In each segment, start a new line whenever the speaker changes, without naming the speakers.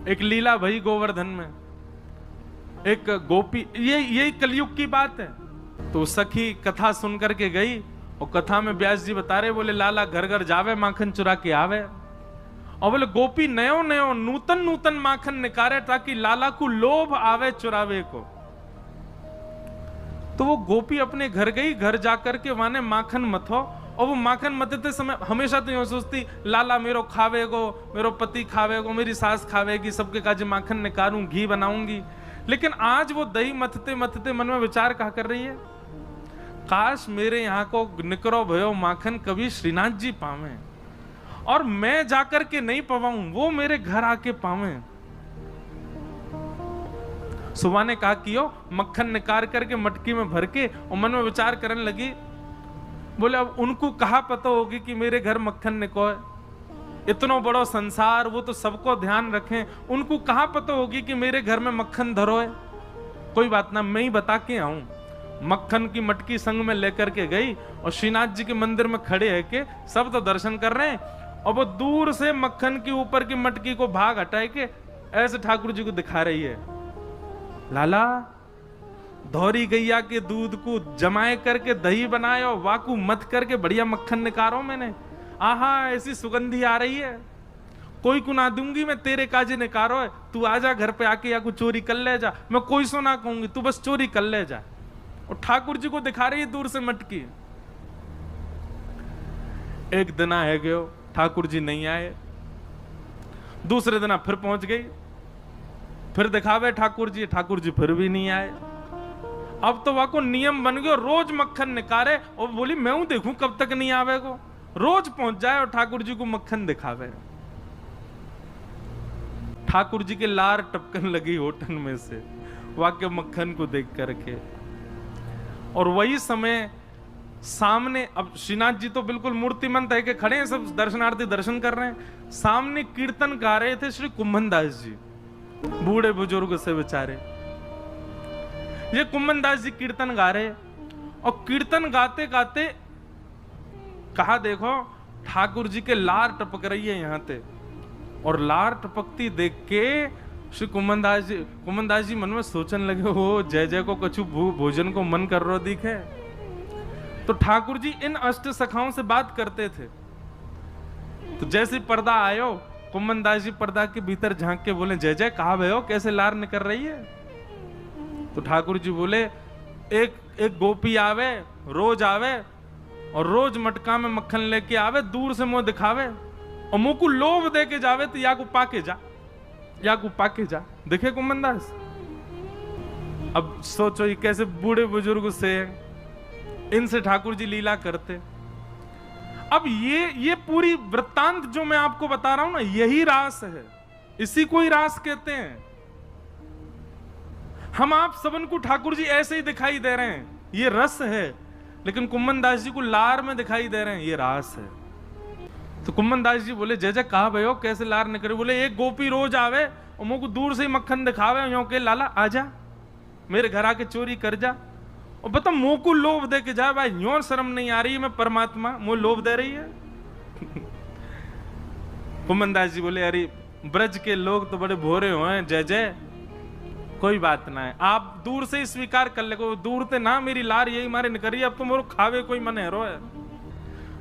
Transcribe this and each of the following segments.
एक लीला भई गोवर्धन में, एक गोपी, ये कलयुग की बात है। तो सखी कथा सुन करके गई और कथा में व्यास जी बता रहे, बोले लाला घर घर जावे माखन चुरा के आवे, और बोले गोपी नयो नयो नूतन नूतन माखन निकारे ताकि लाला को लोभ आवे चुरावे को। तो वो गोपी अपने घर गई, घर जाकर के वहां माखन मथो, और वो माखन मथते समय हमेशा तो यूं सोचती लाला मेरो खावेगो, मेरो पति खावेगो, मेरी सास खावेगी, सबके काज माखन निकालूं, घी बनाऊंगी। लेकिन आज वो दही मथते मथते मन में विचार कहा कर रही है, काश मेरे यहाँ को निकरो भयो माखन कभी श्रीनाथ जी पावे, और मैं जाकर के नहीं पवाऊं, वो मेरे घर आके पावे। सुबह ने कहा कि मक्खन निकाल करके मटकी में भर के, और मन में विचार करने लगी, बोले अब उनको कहा पता होगी कि मेरे घर मक्खन निको है, इतना बड़ा संसार, वो तो सबको ध्यान रखें, उनको कहा पता होगी कि मेरे घर में मक्खन धरो है। कोई बात ना, मैं ही बता के आऊं। मक्खन की मटकी संग में लेकर के गई, और श्रीनाथ जी के मंदिर में खड़े है के सब तो दर्शन कर रहे हैं, और वो दूर से मक्खन के ऊपर की मटकी को भाग हटाए के ऐसे ठाकुर जी को दिखा रही है, लाला धौरी गैया के दूध को जमाए करके दही बनायो, वाकू मत करके बढ़िया मक्खन निकारो मैंने, आहा ऐसी सुगंधी आ रही है, कोई को ना दूंगी मैं, तेरे काजे निकारो है, तू आजा घर पे आके, या कुछ चोरी कर ले जा, मैं कोई सो ना कहूंगी, तू बस चोरी कर ले जा। और ठाकुर जी को दिखा रही है दूर से मटकी। एक दिन है गयो, ठाकुर जी नहीं आए, दूसरे दिन फिर पहुंच गई, फिर दिखावे ठाकुर जी फिर भी नहीं आए। अब तो वहां को नियम बन गया, रोज मक्खन निकाले, और बोली मैं हूं देखूं कब तक नहीं आवे को, रोज पहुंच जाए और ठाकुर जी को मक्खन दिखावे। ठाकुर जी के लार टपकन लगी होठन में से वाक्य मक्खन को देख करके। और वही समय सामने, अब श्रीनाथ जी तो बिल्कुल मूर्तिमंत है कि खड़े हैं, सब दर्शनार्थी दर्शन कर रहे हैं, सामने कीर्तन गा रहे थे श्री कुंभन दास जी, बूढ़े बुजुर्ग से बेचारे। ये कुंभन दास जी कीर्तन गा रहे, और कीर्तन गाते गाते कहा देखो ठाकुर जी के लार टपक रही है यहां पे, और लार टपकती देख के श्री कुंभन दास जी मन में सोचने लगे, हो जय जय को कछु भोजन को मन कर रो दिखे। तो ठाकुर जी इन अष्ट सखाओं से बात करते थे। तो जैसे पर्दा आयो, कुंभन दास जी पर्दा के भीतर झांक के बोले, जय जय कहा भयो, कैसे लार निकल रही है। तो ठाकुर जी बोले, एक गोपी आवे, रोज आवे, और रोज मटका में मक्खन लेके आवे, दूर से मुंह दिखावे, और मुंह को लोभ दे के जावे, तो या को पाके जा, या को पाके जा। देखे कुंभन दास, अब सोचो ये कैसे बूढ़े बुजुर्ग से, इनसे ठाकुर जी लीला करते। अब ये पूरी वृत्तांत जो मैं आपको बता रहा हूं ना, यही रास है, इसी को ही रास कहते हैं। हम आप सबन को ठाकुर जी ऐसे ही दिखाई दे रहे हैं, ये रस है, लेकिन कुंभन दास जी को लार में दिखाई दे रहे हैं, ये रास है। तो कुंभन दास जी बोले, जय जय कहा भयो, कैसे लार निकले। बोले एक गोपी रोज आवे और मुझको दूर से ही मक्खन दिखावे, यो के लाला आजा मेरे घर आके चोरी कर जा, और बता मुंह को लोभ दे के जाए। भाई यूं शर्म नहीं आ रही है, मैं परमात्मा मुंह लोभ दे रही है। कुंभन दास जी बोले, अरे ब्रज के लोग तो बड़े भोरे हुए हैं, जय जय कोई बात ना है, आप दूर से ही स्वीकार कर ले, दूर से ना मेरी लार यही मारे निकल रही, अब तो मोरो खावे कोई मन है रो है।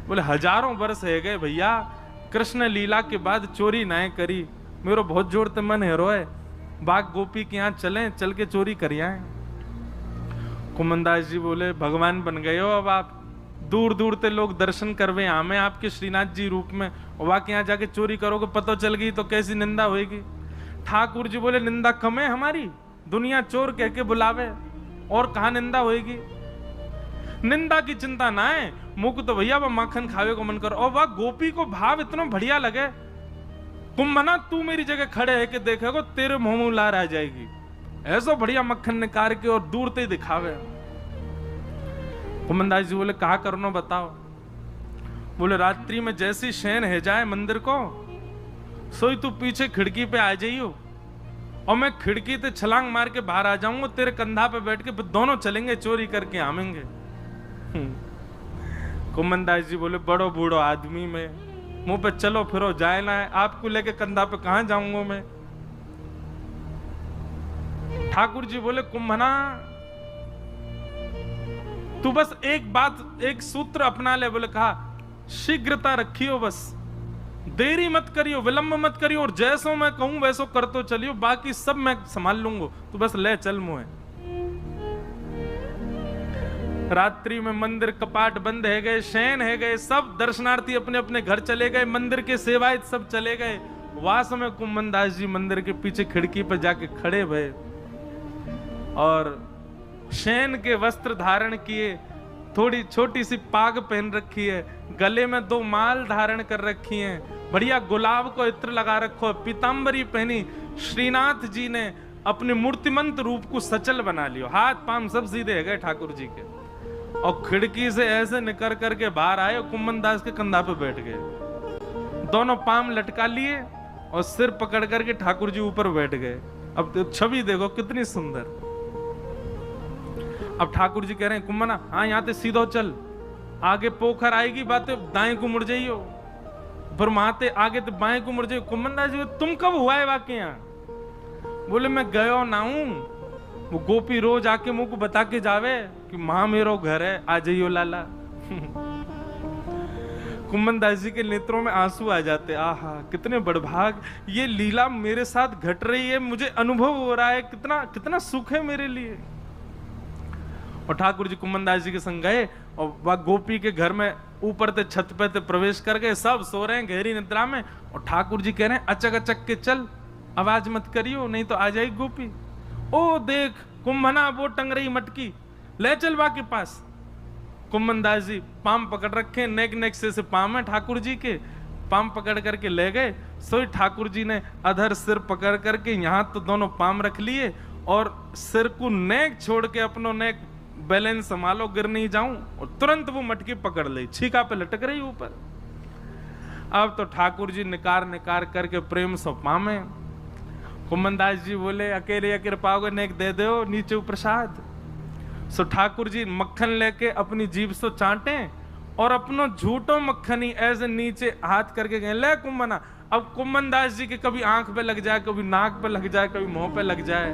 बोले हजारों वर्ष है गए भैया, कृष्ण लीला के बाद चोरी ना करी, मेरो बहुत जोर ते मन है रोए, बाग गोपी के यहाँ चले, चल के चोरी करिए। कुंभन दास जी बोले, भगवान बन गए हो अब आप, दूर दूर ते लोग दर्शन करवे हमें आपके श्रीनाथ जी रूप में, और वहां के यहाँ जाके चोरी करोगे, पता चल गई तो कैसी निंदा होगी। ठाकुर जी बोले, निंदा कम है हमारी, दुनिया चोर कह के बुलावे, और कहा निंदा होगी। निंदा की चिंता ना है, मुख तो भैया वह माखन खावे को मन करो। और वह गोपी को भाव इतना बढ़िया लगे, कुंभना तू मेरी जगह खड़े है कि देखेगो तेरे मुंह में लार आ जाएगी, ऐसा बढ़िया मक्खन निकाल के और दूर ते दिखावे। कुंभन दास जी बोले, कहा करनो बताओ। बोले, रात्रि में जैसी शयन है जाए मंदिर को, सोई तू पीछे खिड़की पे आ जाइयो, और मैं खिड़की से छलांग मार के बाहर आ जाऊंगा, तेरे कंधा पे बैठ के दोनों चलेंगे चोरी करके आवेंगे। कुंभन दास जी बोले, बड़ो बूढ़ो आदमी में मुंह पे चलो फिरो जाए ना है, आपको लेके कंधा पे कहां जाऊंगा मैं। ठाकुर जी बोले कुंभना तू बस एक बात, एक सूत्र अपना ले। बोले कहा शीघ्रता रखियो, बस देरी मत करियो, विलंब मत करियो, और जैसो मैं कहूं वैसो कर तो चलियो, बाकी सब मैं संभाल लूंगा, तू बस ले चल मुझे। रात्रि में मंदिर कपाट बंद है गए, शयन है गए, सब दर्शनार्थी अपने अपने घर चले गए, मंदिर के सेवायत सब चले गए। वास में कुंभन दास जी मंदिर के पीछे खिड़की पर जाके खड़े भये और शयन के वस्त्र धारण किए, थोड़ी छोटी सी पाग पहन रखी है, गले में 2 माल धारण कर रखी हैं, बढ़िया गुलाब को इत्र लगा रखो, पीतांबरी पहनी। श्रीनाथ जी ने अपने मूर्तिमंत रूप को सचल बना लियो, हाथ पांव सब सीधे है गए ठाकुर जी के, और खिड़की से ऐसे निकल करके बाहर आए, कुंभन दास के कंधा पे बैठ गए, दोनों पांव लटका लिए और सिर पकड़ करके ठाकुर जी ऊपर बैठ गए। अब तो छवि देखो कितनी सुंदर। अब ठाकुर जी कह रहे हैं कुंभना हाँ यहाँ से सीधो चल, आगे पोखर आएगी बातें दाएं को मुड़ जाइयो, पर माते आगे तो बाएं को मुड़ जाइयो। कुंभन दास जी तुम कब हुआ है वाकई यहाँ? बोले मैं गयो ना हूं, वो गोपी रोज आके मुझ को बता के जावे कि मां मेरो घर है, आ जाइयो लाला। कुंभन दास जी के नेत्रों में आंसू आ जाते, आहा कितने बड़भाग, ये लीला मेरे साथ घट रही है, मुझे अनुभव हो रहा है, कितना कितना सुख है मेरे लिए। और ठाकुर जी कुंभन दास जी के संग गए और वह गोपी के घर में ऊपर से छत पे प्रवेश कर गए, सब सो रहे हैं गहरी निद्रा में, और ठाकुर जी कह रहे हैं अचक अचक के चल, आवाज मत करियो नहीं तो आ जाएगी गोपी। ओ देख कुंभना वो टंग रही मटकी, ले चल बा के पास। कुंभन दास जी पाम पकड़ रखे, नेक नेक से पाम है ठाकुर जी के, पाम पकड़ करके ले गए। सोई ठाकुर जी ने अधर सिर पकड़ करके यहाँ तो दोनों पाम रख लिए और सिर को नेक छोड़ के अपनो नेक बैलेंस संभालो, गिर नहीं जाऊं, और तुरंत वो मटकी पकड़ ली, छीका पे लटक रही ऊपर। अब तो ठाकुर जी निकार निकार करके प्रेम से पामे। कुंभन दास जी बोले अकेले अकेले पाओगे, नेक दे दो नीचे प्रसाद। सो ठाकुर जी मक्खन लेके अपनी जीभ से चाटे और अपनो झूठो मक्खनी ऐसे नीचे हाथ करके गए, ले कुंभना। अब कुंभन दास जी के कभी आंख पे लग जाए, कभी नाक पे लग जाए, कभी मुंह पे लग जाए,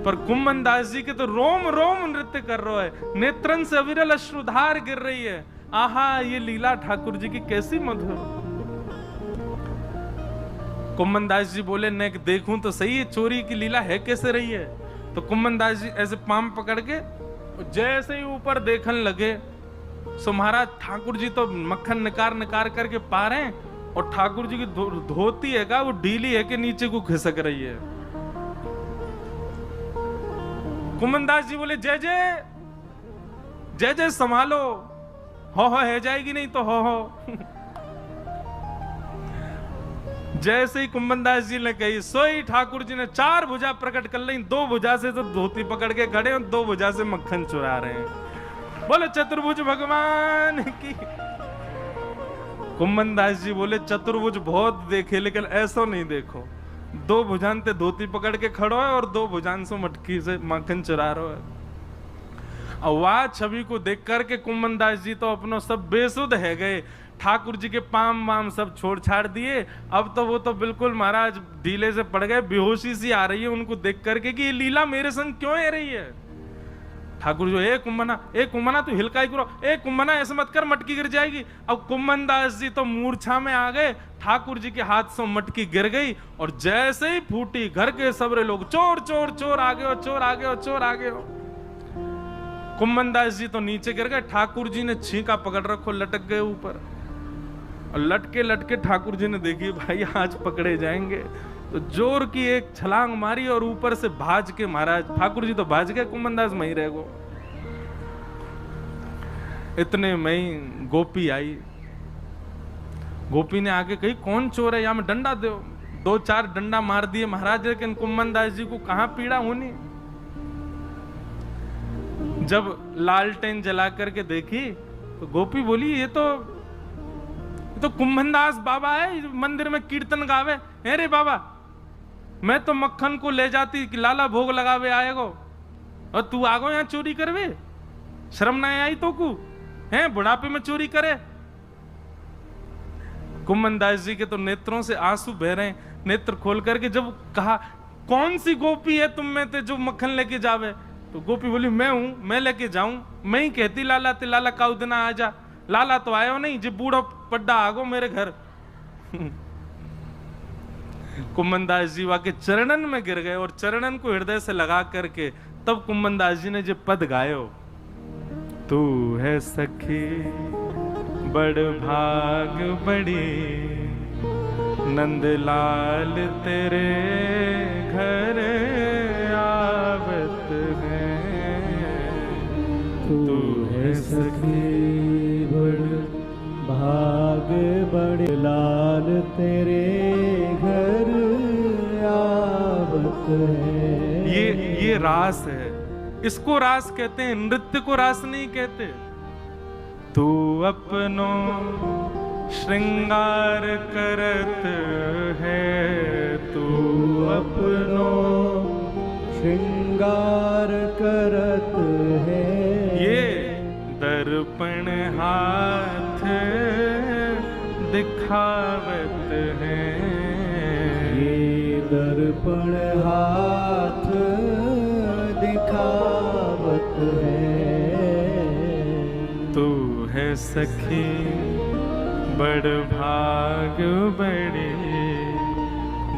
पर कुंभन दास जी के तो रोम रोम नृत्य कर रहा है, नेत्रन से अविरल अश्रुधार गिर रही है। आहा ये लीला ठाकुर जी की कैसी मधुर। कुंभन दास जी बोले नेक देखूं तो सही है चोरी की लीला है कैसे रही है। तो कुंभन दास जी ऐसे पाम पकड़ के जैसे ही ऊपर देखने लगे, सो महाराज ठाकुर जी तो मक्खन निकार निकार करके पा रहे हैं, और ठाकुर जी की धोती है का वो ढीली है कि नीचे को खिसक रही है। कुंभन दास जी बोले जय जय जय जय संभालो, हो है जाएगी नहीं तो हो। जैसे ही कुंभन दास जी ने कही, सोई ठाकुर जी ने 4 भुजा प्रकट कर ली, 2 भुजा से तो धोती पकड़ के खड़े और 2 भुजा से मक्खन चुरा रहे हैं। बोले चतुर्भुज भगवान की। कुंभन दास जी बोले चतुर्भुज बहुत देखे लेकिन ऐसा नहीं देखो, 2 भुजान ते धोती पकड़ के खड़ो है और 2 भुजान से मटकी से मक्खन चुरा रहे है। और वह छवि को देख करके कुंभन दास जी तो अपनो सब बेसुध है गए, ठाकुर जी के पाम वाम सब छोड़ छाड़ दिए। अब तो वो तो बिल्कुल महाराज ढीले से पड़ गए, बेहोशी सी आ रही है उनको देख करके कि ये लीला मेरे संग क्यों है रही है। ठाकुर जी ए कुंभना तू हिलकाई करो, ए कुंभना ऐसे मत कर मटकी गिर जाएगी। अब कुंभन दास जी तो मूर्छा में आ गए, ठाकुर जी के हाथ से मटकी गिर गई और जैसे ही फूटी घर के सबरे लोग चोर चोर चोर आ गए, चोर आ गए, चोर आ गए। कुंभन दास जी तो नीचे गिर गए, ठाकुर जी ने छींका पकड़ रखो, लटक गए ऊपर। और लटके लटके ठाकुर जी ने देखी भाई आज पकड़े जाएंगे, तो जोर की एक छलांग मारी और ऊपर से भाज के महाराज ठाकुर जी तो भाज गए, कुंभन दास वहीं रह गो। इतने में गोपी आई, गोपी ने आके कही कौन चोर है, यहां में डंडा दो। 2-4 डंडा मार दिए महाराज, लेकिन कुंभन दास जी को कहां पीड़ा होनी। जब लालटेन जला करके देखी तो गोपी बोली ये तो कुंभन दास बाबा है, मंदिर में कीर्तन गावे। अरे बाबा मैं तो मक्खन को ले जाती कि लाला भोग लगावे आएगो, और तू आगो यहाँ चोरी करवे, शर्म ना आई तो को हैं बुढ़ापे में चोरी करे। कुंभन दास जी के तो नेत्रों से आंसू बह रहे हैं, नेत्र खोल करके जब कहा कौन सी गोपी है तुम में ते जो मक्खन लेके जावे? तो गोपी बोली मैं हूं, मैं लेके जाऊं। मैं ही कहती लाला ते लाला का उदना आ जा। लाला तो आयो नहीं, जे बूढ़ो पड्डा आगो मेरे घर। कुम्भनदास जी वाके चरणन में गिर गए और चरणन को हृदय से लगा करके तब कुम्भनदास जी ने जो पद गायो, तू है सखी बड़ भाग बड़ी, नंदलाल तेरे घर आवत है।
तू है सखी बड़ भाग बड़े, लाल तेरे घर आवत है।
ये रास है, इसको रास कहते हैं, नृत्य को रास नहीं कहते। तू अपनो श्रृंगार करत है, तू
अपनो श्रृंगार करत है।
ये दर्पण हाथ दिखावत है,
ये दर्पण हाथ दिखावत है।
तू है सखी बड़ भाग बड़ी,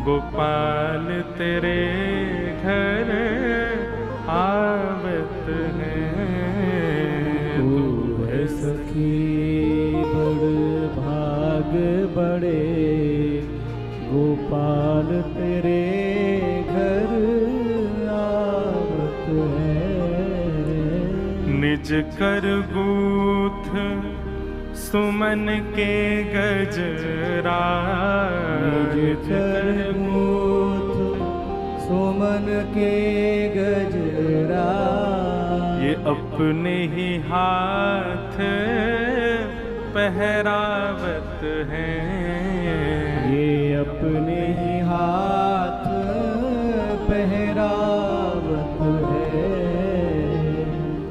गोपाल तेरे घर आवत है।
तू है सखी बड़ भाग बड़े, गोपाल तेरे घर आवत है।
निज कर गूथ सुमन के गजरा,
निज कर गूथ सुमन के गजरा।
ये अपने ही हाथ पहरावत है,
ये अपने ही हाथ पहरावत है।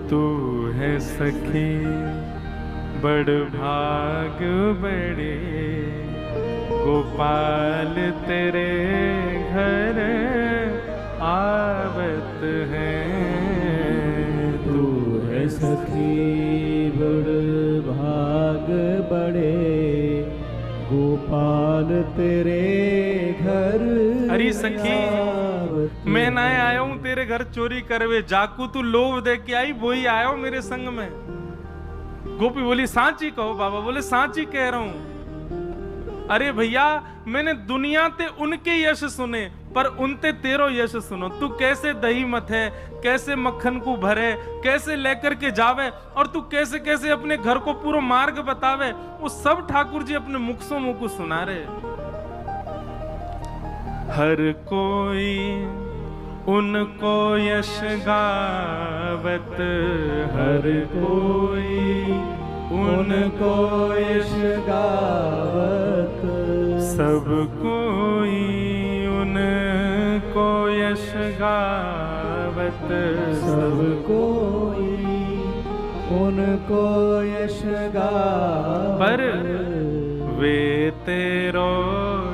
तू है सखी बड़ भाग बड़े, गोपाल तेरे घर आवत है।
तू है सखी बड़ भाग बड़े, गोपाल तेरे घर।
अरे सखी मैं ना आया हूं तेरे घर चोरी करवे, जाकू तू लोभ दे के आई वही आया हूं मेरे संग में। गोपी बोली सांची कहो बाबा। बोले सांची कह रहा हूं। अरे भैया मैंने दुनिया ते उनके यश सुने पर उनते तेरो यश सुनो। तू कैसे दही मत है, कैसे मक्खन को भरे, कैसे लेकर के जावे और तू कैसे कैसे अपने घर को पूरा मार्ग बतावे, वो सब ठाकुर जी अपने मुख से मुख को सुना रहे। हर कोई उनको यश गावत, हर कोई
उनको यश गावत।
सब कोई उनको यश गावत,
सब कोई उनको यश गावत।
पर वे तेरो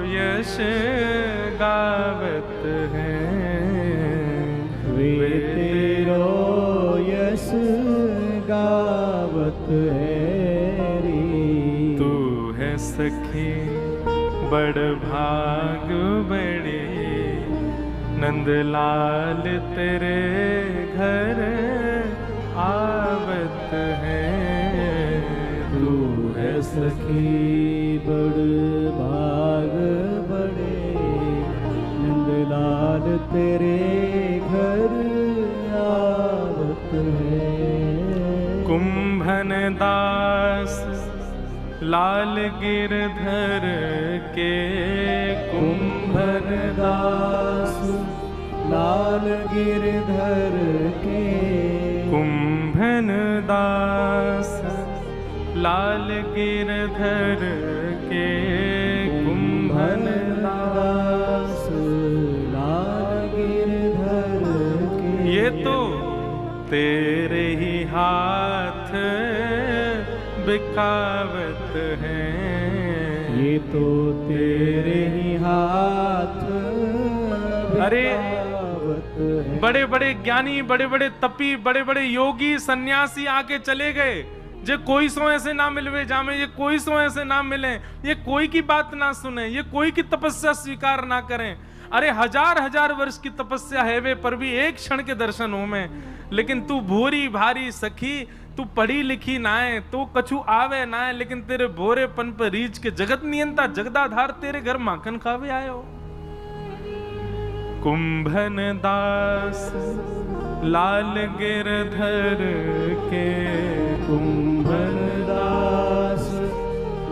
यश गावत हैं,
वे तेरो यश गावत है री।
तू है सखी बड़ भाग बड़े, नंदलाल तेरे घर आवत है।
तू है सखी बड़ भाग बड़े, नंदलाल तेरे घर आवत है।
कुंभन दास लाल गिरधर के,
कुंभन दास लाल गिरधर के।
कुंभन दास लाल गिरधर के, कुंभन
दास लाल गिरधर के।
ये तो तेरे ही हाथ बिकावत हैं,
ये तो तेरे ही हाथ
अरे
बिकावत है।
बड़े बड़े ज्ञानी, बड़े बड़े तपी, बड़े बड़े योगी सन्यासी आके चले गए, जे कोई सो ऐसे ना मिलवे जामे, ये कोई सो ऐसे ना मिले, ये कोई की बात ना सुने, ये कोई की तपस्या स्वीकार ना करें। अरे हजार हजार वर्ष की तपस्या है वे, पर भी एक क्षण के दर्शन हो में। लेकिन तू भूरी भारी सखी, तू पढ़ी लिखी ना है, तू कछु आवे ना है, लेकिन तेरे भोरेपन पर रीच के जगत नियंता जगदाधार तेरे घर माखन खावे आयो। कुंभन दास लाल गिरधर के,
कुंभन दास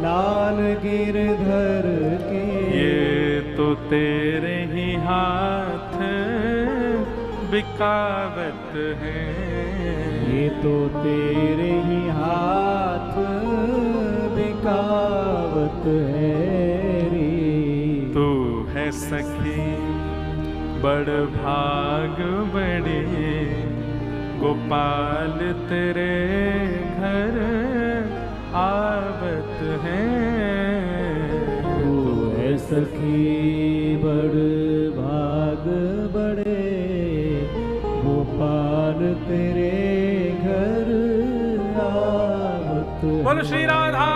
लाल गिरधर के,
ये तो तेरे ही हाथ बिकावत है।
ये तो तेरे ही हाथ बिकावत है रे।
तू है सखी बड़ भाग बड़े, गोपाल तेरे घर आवत है।
तू है सखी बड़ भाग बड़े, गोपाल तेरे घर आवत है।
बोल श्री राधा